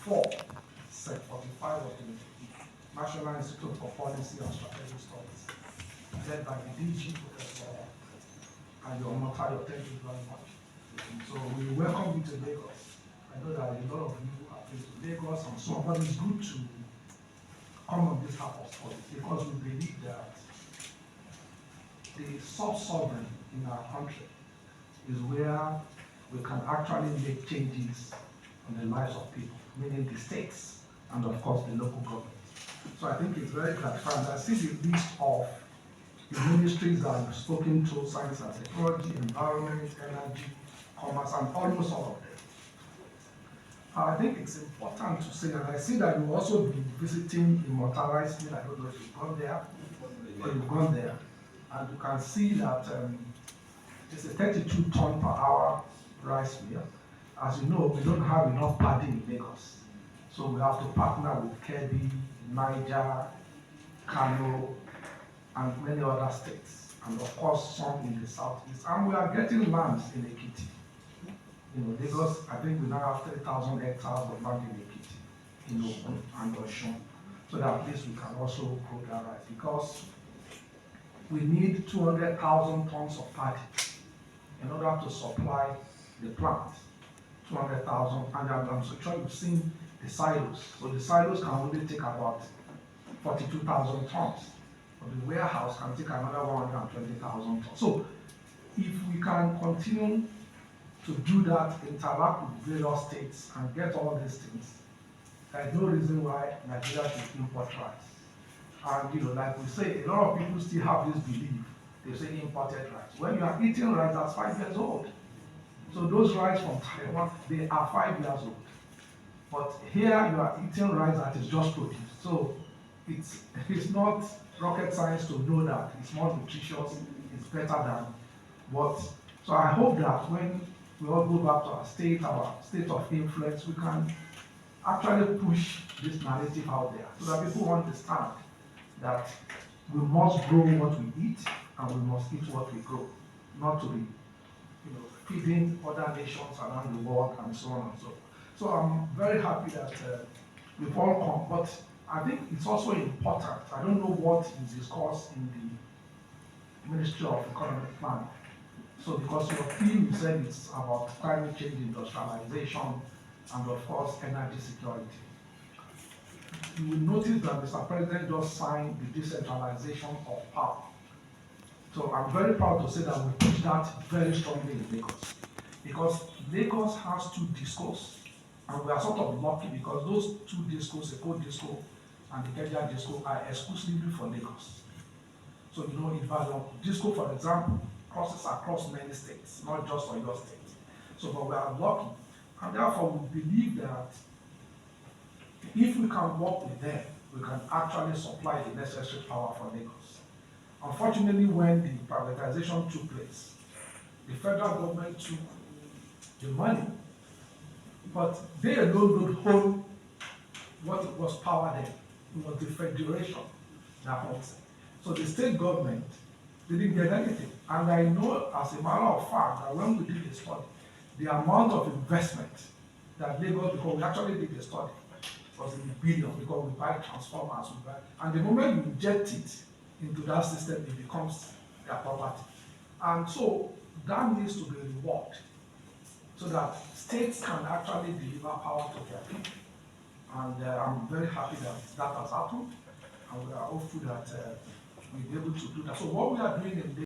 44, Sec 45 of the National Institute for Policy and Strategic Studies, led by the DG, Professor and Omotayo. Thank you very much. So we welcome you to Lagos. I know that a lot of you have been to Lagos and so on, but it's good to come on this half of study because we believe that the sub-sovereign in our country is where we can actually make changes on the lives of people, meaning the states and of course the local government. So I think it's very gratifying. I see the list of the ministries that I've spoken to: science and technology, environment, energy, commerce, and almost all of them. I think it's important to say, and I see that you also be visiting Immortalized Mill. I don't know if you've gone there, or you've gone there, and you can see that it's a 32-ton per hour rice mill. As you know, we don't have enough paddy in Lagos, so we have to partner with Kebbi, Niger, Kano, and many other states, and of course some in the southeast. And we are getting lands in Ekiti. You know, Lagos, I think we now have 3,000 hectares of land in Ekiti, in Ogun and Osun, so that at least we can also grow that rice, because we need 200,000 tons of paddy in order to supply the plant. 200,000, and I'm so sure you've seen the silos. So the silos can only take about 42,000 tons. But the warehouse can take another 120,000 tons. So if we can continue to do that, interact with various states and get all these things, there is no reason why Nigeria should import rice. And you know, like we say, a lot of people still have this belief. They say imported rice. When you are eating rice that's 5 years old. So those rice from Taiwan, they are 5 years old. But here you are eating rice that is just produced. So it's not rocket science to know that it's more nutritious, it's better than what. So I hope that when we all go back to our state of influence, we can actually push this narrative out there so that people understand that we must grow what we eat and we must eat what we grow, not to be, feeding other nations around the world and so on and so forth. So I'm very happy that we've all come, but I think it's also important. I don't know what is discussed in the Ministry of Economic Planning. So because your theme, you said it's about climate change, industrialization, and of course energy security. You will notice that Mr. President just signed the decentralization of power. So I'm very proud to say that we push that very strongly in Lagos, because Lagos has 2 discos, and we are sort of lucky because those 2 discos, Eko disco and the Kenya disco, are exclusively for Lagos. So if disco, for example, crosses across many states, not just for your state. So but we are lucky, and therefore we believe that if we can work with them, we can actually supply the necessary power for Lagos. Unfortunately, when the privatization took place, the federal government took the money, but they alone don't hold what was power then. It was the federation that holds it. So the state government didn't get anything. And I know, as a matter of fact, that when we did the study, the amount of investment that Lagos, because we actually did the study, was in the billions, because we buy transformers, and the moment you inject it into that system, it becomes their property. And so that needs to be rewarded so that states can actually deliver power to their people. And I'm very happy that that has happened, and we are hopeful that we'll be able to do that. So what we are doing in